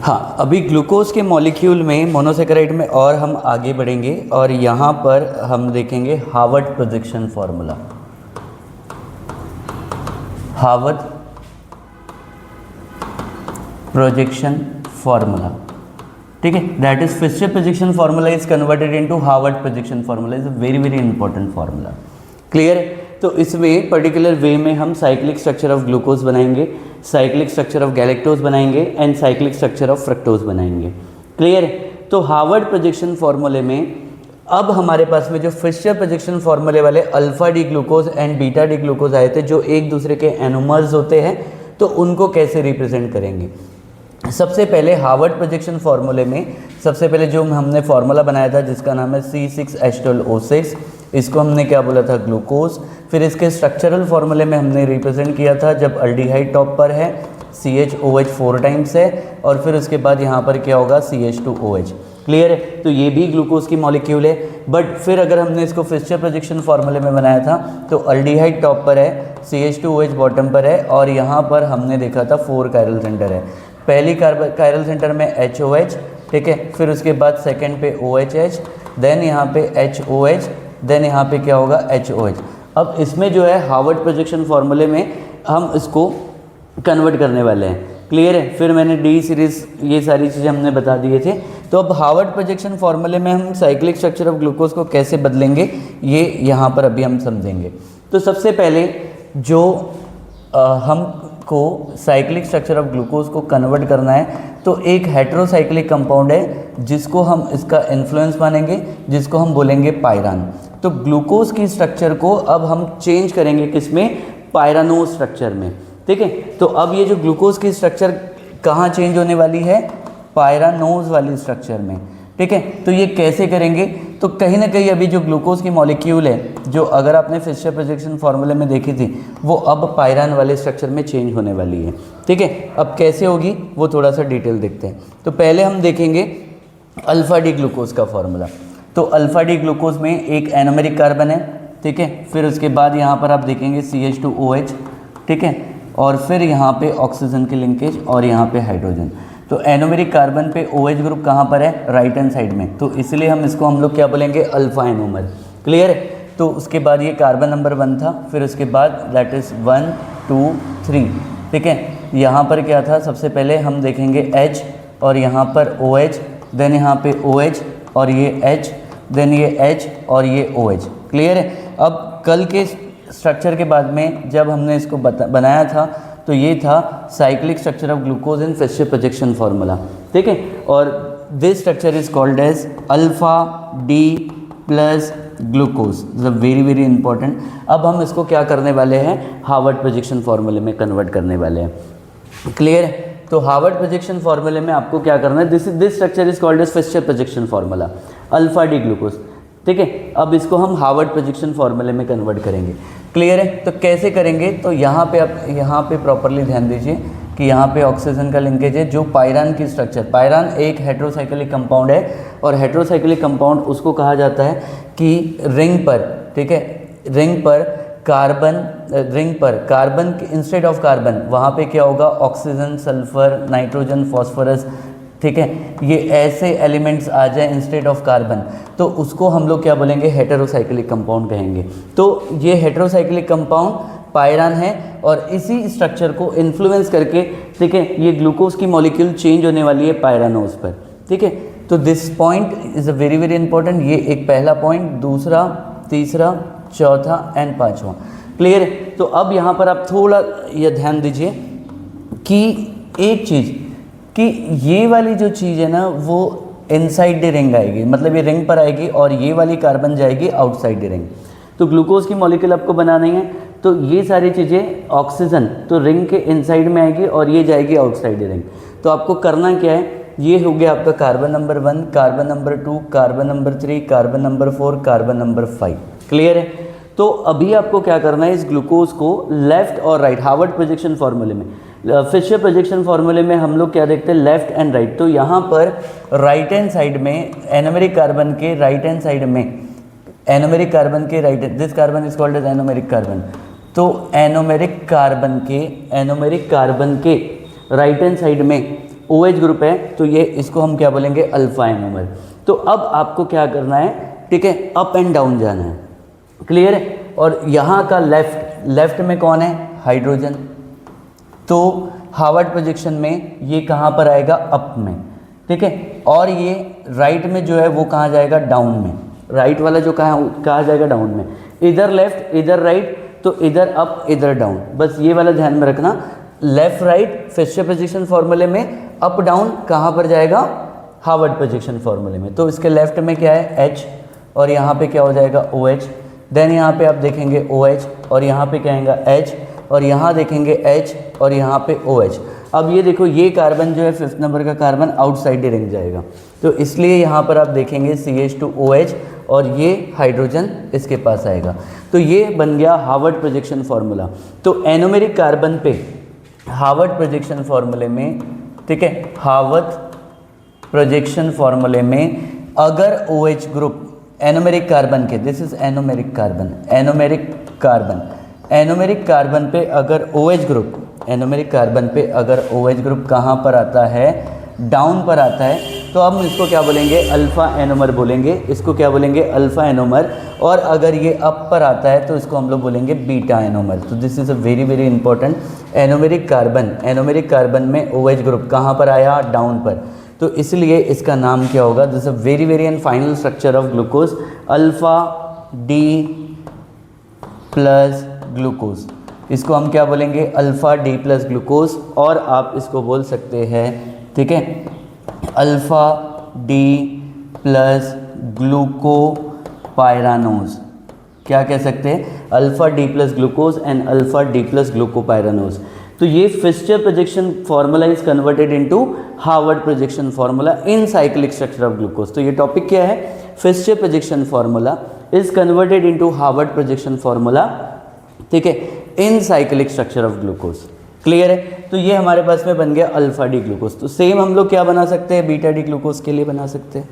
हाँ, अभी ग्लूकोज के मॉलिक्यूल में मोनोसेकेराइड में और हम आगे बढ़ेंगे और यहाँ पर हम देखेंगे Harvard projection formula. Harvard projection formula, ठीक है, that is Fischer projection formula is converted into Harvard projection formula, is a very very important formula. Clear है? तो इसमें पर्टिकुलर वे में हम साइक्लिक स्ट्रक्चर ऑफ ग्लूकोज बनाएंगे, साइक्लिक स्ट्रक्चर ऑफ गैलेक्टोज बनाएंगे and cyclic structure of fructose बनाएंगे। Clear है? तो हार्वर्ड प्रोजेक्शन फार्मूले में अब हमारे पास में जो फिशर प्रोजेक्शन फार्मूले वाले alpha D glucose and beta D glucose आए थे जो एक दूसरे के एनोमर्स होते हैं, तो उनको कैसे रिप्रेजेंट करेंगे। सबसे पहले हार्वर्ड प्रोजेक्शन फार्मूले में सबसे पहले जो हमने फार्मूला बनाया था जिसका नाम है C6H12O6, इसको हमने क्या बोला था, ग्लूकोज। फिर इसके स्ट्रक्चरल फार्मूले में हमने रिप्रेजेंट किया था जब अल्डिहाइड टॉप पर है, CHOH 4 टाइम्स है और फिर उसके बाद यहाँ पर क्या होगा, CH2OH। क्लियर है? तो ये भी ग्लूकोज की मॉलिक्यूल है। बट फिर अगर हमने इसको फिशर प्रोजेक्शन फार्मूले में बनाया था तो अल्डिहाइड टॉप पर है, CH2OH बॉटम पर है और यहाँ पर हमने देखा था 4 कायरल सेंटर है। पहली कायरल सेंटर में HOH, ठीक है, फिर उसके बाद सेकंड पे OHH, देन यहाँ पे HOH, देन यहाँ पे क्या होगा, HOH। अब इसमें जो है हार्वर्ड प्रोजेक्शन फार्मूले में हम इसको कन्वर्ट करने वाले हैं। क्लियर है? फिर मैंने डी सीरीज ये सारी चीज़ें हमने बता दिए थे। तो अब हार्वर्ड प्रोजेक्शन फार्मूले में हम साइक्लिक स्ट्रक्चर ऑफ ग्लूकोज को कैसे बदलेंगे ये यहाँ पर अभी हम समझेंगे। तो सबसे पहले जो हमको साइक्लिक स्ट्रक्चर ऑफ ग्लूकोज को कन्वर्ट करना है तो एक हेटेरोसाइक्लिक कंपाउंड है जिसको हम इसका इन्फ्लुएंस मानेंगे, जिसको हम बोलेंगे पायरान। तो ग्लूकोज की स्ट्रक्चर को अब हम चेंज करेंगे किसमें, पायरानोज स्ट्रक्चर में। ठीक है, तो अब ये जो ग्लूकोज की स्ट्रक्चर कहाँ चेंज होने वाली है, पायरानोज वाली स्ट्रक्चर में। ठीक है, तो ये कैसे करेंगे, तो कहीं ना कहीं अभी जो ग्लूकोज की मॉलिक्यूल है जो अगर आपने फिशर प्रोजेक्शन फार्मूले में देखी थी वो अब पायरान वाले स्ट्रक्चर में चेंज होने वाली है। ठीक है, अब कैसे होगी वो थोड़ा सा डिटेल देखते हैं। तो पहले हम देखेंगे अल्फा डी ग्लूकोज का फार्मूला। तो अल्फा डी ग्लूकोज में एक एनोमेरिक कार्बन है, ठीक है, फिर उसके बाद यहाँ पर आप देखेंगे CH2OH, ठीक है, और फिर यहाँ पे ऑक्सीजन की लिंकेज और यहाँ पे हाइड्रोजन। तो एनोमेरिक कार्बन पे OH ग्रुप कहाँ पर है, राइट हैंड साइड में, तो इसलिए हम लोग क्या बोलेंगे, अल्फा एनोमर। क्लियर है? तो उसके बाद ये कार्बन नंबर 1 था, फिर उसके बाद दैट इज़ 1 2 3, ठीक है। यहाँ पर क्या था, सबसे पहले हम देखेंगे H और यहाँ पर OH, देन यहाँ पे OH और ये H, देन ये H और ये OH। क्लियर है? अब कल के स्ट्रक्चर के बाद में जब हमने इसको बनाया था तो ये था cyclic structure of glucose in Fischer projection formula. ठीक है, और this structure is called as alpha D plus glucose, is a very very important. अब हम इसको क्या करने वाले हैं, हार्वर्ड प्रोजेक्शन फार्मूले में कन्वर्ट करने वाले हैं। क्लियर है? तो हार्वर्ड प्रोजेक्शन फार्मूले में आपको क्या करना है, this structure is called as Fischer projection formula, alpha D glucose. ठीक है, अब इसको हम हार्वर्ड प्रोजेक्शन फार्मूले में कन्वर्ट करेंगे। क्लियर है? तो कैसे करेंगे, तो यहाँ पे आप यहाँ पे प्रॉपरली ध्यान दीजिए कि यहाँ पे ऑक्सीजन का लिंकेज है जो पायरान की स्ट्रक्चर, पायरान एक हेटेरोसाइक्लिक कंपाउंड है और हेटेरोसाइक्लिक कंपाउंड उसको कहा जाता है कि रिंग पर, ठीक है, रिंग पर कार्बन इंस्टेड ऑफ कार्बन वहाँ पे क्या होगा, ऑक्सीजन, सल्फर, नाइट्रोजन, फॉस्फोरस, ठीक है, ये ऐसे एलिमेंट्स आ जाए इंस्टेड ऑफ कार्बन, तो उसको हम लोग क्या बोलेंगे, हेटेरोसाइक्लिक कंपाउंड कहेंगे। तो ये हेटेरोसाइक्लिक कंपाउंड पायरान है और इसी स्ट्रक्चर को इन्फ्लुएंस करके, ठीक है, ये ग्लूकोज की मॉलिक्यूल चेंज होने वाली है पायरानोज पर। ठीक है, तो this point is a very very important. ये एक पहला पॉइंट, दूसरा, तीसरा, चौथा एंड पाँचवा। क्लियर है? तो अब यहाँ पर आप थोड़ा ये ध्यान दीजिए कि एक चीज़ कि ये वाली जो चीज़ है ना वो इनसाइड द रिंग आएगी, मतलब ये रिंग पर आएगी और ये वाली कार्बन जाएगी आउटसाइड द रिंग। तो ग्लूकोज की मॉलिक्यूल आपको बनानी है तो ये सारी चीज़ें, ऑक्सीजन तो रिंग के इनसाइड में आएगी और ये जाएगी आउटसाइड द रिंग। तो आपको करना क्या है, ये हो गया आपका carbon number 1, carbon number 2, carbon number 3, carbon number 4, carbon number 5। Clear है? तो अभी आपको क्या करना है, इस ग्लूकोज को लेफ्ट और राइट, हार्वर्ड प्रोजेक्शन फार्मूले में, फिशर प्रोजेक्शन फार्मूले में हम लोग क्या देखते हैं, लेफ्ट एंड राइट। तो यहाँ पर राइट हैंड साइड में एनोमेरिक कार्बन के राइट हैंड साइड में, एनोमेरिक कार्बन के right, this carbon is called as anomeric carbon. तो एनोमेरिक कार्बन के राइट हैंड साइड में OH ग्रुप है तो ये इसको हम क्या बोलेंगे अल्फा एनोमर। तो अब आपको क्या करना है, ठीक है, अप एंड डाउन जाना है, क्लियर है। और यहाँ का लेफ्ट में कौन है, हाइड्रोजन, तो हार्वर्ड प्रोजेक्शन में ये कहाँ पर आएगा, अप में, ठीक है। और ये राइट में जो है वो कहाँ जाएगा, डाउन में, राइट वाला जो कहाँ जाएगा, डाउन में। इधर लेफ्ट इधर राइट, तो इधर अप इधर डाउन, बस ये वाला ध्यान में रखना। लेफ्ट राइट फिशर प्रोजेक्शन फॉर्मूले में, अप डाउन कहाँ पर जाएगा, हार्वर्ड प्रोजेक्शन फॉर्मूले में। तो इसके लेफ्ट में क्या है, H, और यहाँ पे क्या हो जाएगा OH, देन यहाँ पे आप देखेंगे OH, और यहाँ पे क्या आएगा H, और यहाँ देखेंगे H, और यहाँ पे OH। अब ये देखो, ये कार्बन जो है 5th नंबर का कार्बन आउटसाइड रिंग जाएगा, तो इसलिए यहाँ पर आप देखेंगे CH2OH, और ये हाइड्रोजन इसके पास आएगा। तो ये बन गया हार्वर्ड प्रोजेक्शन फार्मूला। तो एनोमेरिक कार्बन पे हार्वर्ड प्रोजेक्शन फार्मूले में, ठीक है, हार्वर्ड प्रोजेक्शन फार्मूले में अगर OH ग्रुप एनोमेरिक कार्बन के, this is anomeric carbon, anomeric carbon पे अगर OH ग्रुप, एनोमेरिक कार्बन पे अगर OH ग्रुप कहाँ पर आता है, डाउन पर आता है, तो हम इसको क्या बोलेंगे, अल्फ़ा एनोमर बोलेंगे, इसको क्या बोलेंगे, अल्फ़ा एनोमर। और अगर ये अप पर आता है तो इसको हम लोग बोलेंगे बीटा एनोमर। तो this is a very very important. Anomeric carbon में OH ग्रुप कहाँ पर आया, डाउन पर, तो इसलिए इसका नाम क्या होगा, this a very very and final structure of glucose, alpha D plus glucose. इसको हम क्या बोलेंगे, अल्फ़ा D प्लस ग्लूकोज, और आप इसको बोल सकते हैं, ठीक है, अल्फ़ा D प्लस ग्लूकोपायरानोज। क्या कह सकते हैं, alpha D plus glucose and alpha D plus glucopyranose. तो ये Fischer projection formula is converted into Harvard projection formula in cyclic structure of glucose. तो ये टॉपिक क्या है, Fischer projection formula is converted into Harvard projection formula, ठीक है, in cyclic structure of glucose. Clear है। तो ये हमारे पास में बन गया अल्फा डी ग्लूकोज। तो सेम हम लोग क्या बना सकते हैं, बीटा डी ग्लूकोज के लिए बना सकते हैं।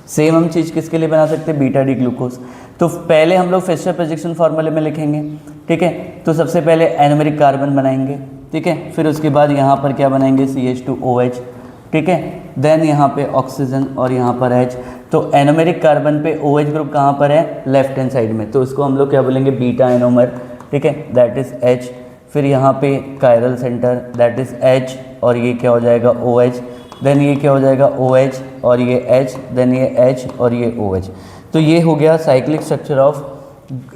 सेम हम चीज़ किसके लिए बना सकते हैं, बीटा डी ग्लूकोज। तो पहले हम लोग फिशर प्रोजेक्शन फार्मूले में लिखेंगे, ठीक है। तो सबसे पहले एनोमेरिक कार्बन बनाएंगे, ठीक है, फिर उसके बाद यहाँ पर क्या बनाएंगे, CH2OH, ठीक है, देन यहाँ पे ऑक्सीजन और यहाँ पर H। तो एनोमेरिक कार्बन पे OH ग्रुप कहाँ पर है, लेफ्ट हैंड साइड में, तो इसको हम लोग क्या बोलेंगे, बीटा एनोमर, ठीक है, दैट इज़ H। फिर यहाँ पे chiral centre that is H, और ये क्या हो जाएगा OH, देन ये क्या हो जाएगा OH, और ये H, देन ये H, और ये OH। तो ये हो गया cyclic structure of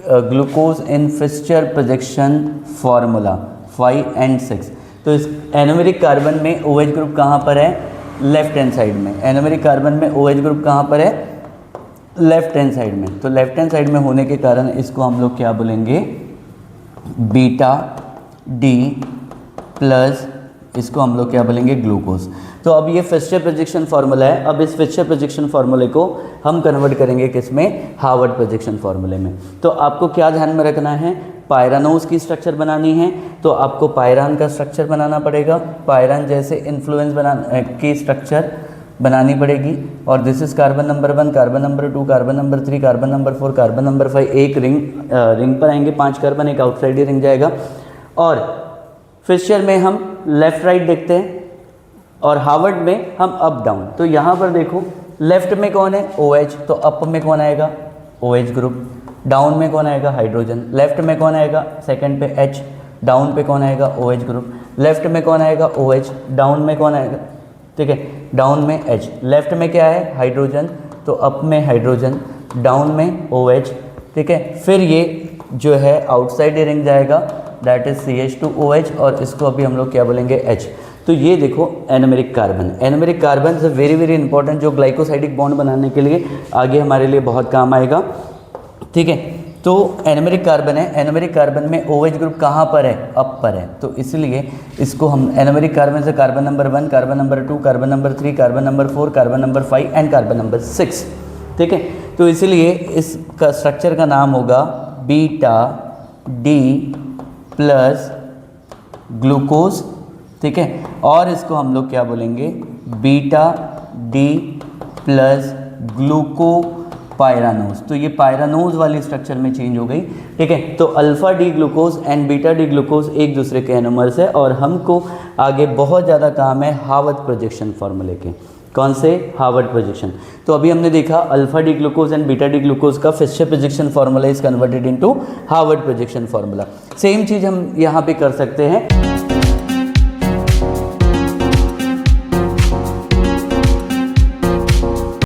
glucose in Fischer projection formula 5 and 6। तो इस एनोमेरिक कार्बन में OH ग्रुप कहाँ पर है, लेफ्ट हैंड साइड में। एनोमेरिक कार्बन में OH ग्रुप कहाँ पर है, लेफ्ट हैंड साइड में। तो लेफ्ट हैंड साइड में होने के कारण इसको हम लोग क्या बोलेंगे, बीटा डी प्लस, इसको हम लोग क्या बोलेंगे, ग्लूकोज। तो अब ये फिशर प्रोजेक्शन फार्मूला है। अब इस फिशर प्रोजेक्शन फार्मूले को हम कन्वर्ट करेंगे किसमें, हार्वर्ड प्रोजेक्शन फार्मूले में। तो आपको क्या ध्यान में रखना है, पायरानोज की स्ट्रक्चर बनानी है तो आपको पायरान का स्ट्रक्चर बनाना पड़ेगा, पायरान जैसे इन्फ्लुएंस की स्ट्रक्चर बनानी पड़ेगी। और this is carbon number 1, carbon number 2, carbon number 3, carbon number 4, carbon number 5। एक रिंग पर आएंगे 5 कार्बन, एक आउटसाइड ही रिंग जाएगा। और फिशर में हम लेफ्ट राइट देखते हैं और हार्वर्ड में हम अप डाउन। तो यहाँ पर देखो, लेफ्ट में कौन है, OH, तो अप में कौन आएगा, OH ग्रुप, डाउन में कौन आएगा, हाइड्रोजन। लेफ्ट में कौन आएगा, सेकंड पे H, डाउन पे कौन आएगा, OH ग्रुप। लेफ्ट में कौन आएगा, OH, डाउन में कौन आएगा, ठीक है, डाउन में H। लेफ्ट में क्या है, हाइड्रोजन, तो अप में हाइड्रोजन, डाउन में OH, ठीक है। फिर ये जो है आउटसाइड रिंग जाएगा, दैट इज CH2OH, और इसको अभी हम लोग क्या बोलेंगे, H। तो ये देखो anomeric carbon, anomeric carbon is very very important, जो ग्लाइकोसाइडिक बॉन्ड बनाने के लिए आगे हमारे लिए बहुत काम आएगा, ठीक है। तो एनोमेरिक कार्बन है, एनोमेरिक कार्बन में OH ग्रुप कहाँ पर है, अप पर है, तो इसलिए इसको हम एनोमेरिक कार्बन से carbon number 1, carbon number 2, carbon number 3, carbon number 4, carbon number 5 and carbon number 6, ठीक है। तो इसलिए इसका स्ट्रक्चर का नाम होगा बीटा डी प्लस ग्लूकोज, ठीक है। और इसको हम लोग क्या बोलेंगे, बीटा डी प्लस ग्लूकोपायरानोज। तो ये पायरानोज वाली स्ट्रक्चर में चेंज हो गई, ठीक है। तो alpha D glucose and beta D glucose एक दूसरे के एनोमर्स है, और हमको आगे बहुत ज़्यादा काम है हार्वर्ड प्रोजेक्शन फार्मूले के। कौन से? Harvard projection. तो अभी हमने देखा alpha D glucose and beta D glucose का Fischer projection formula is converted into Harvard projection formula. Same चीज़ हम यहाँ पे कर सकते हैं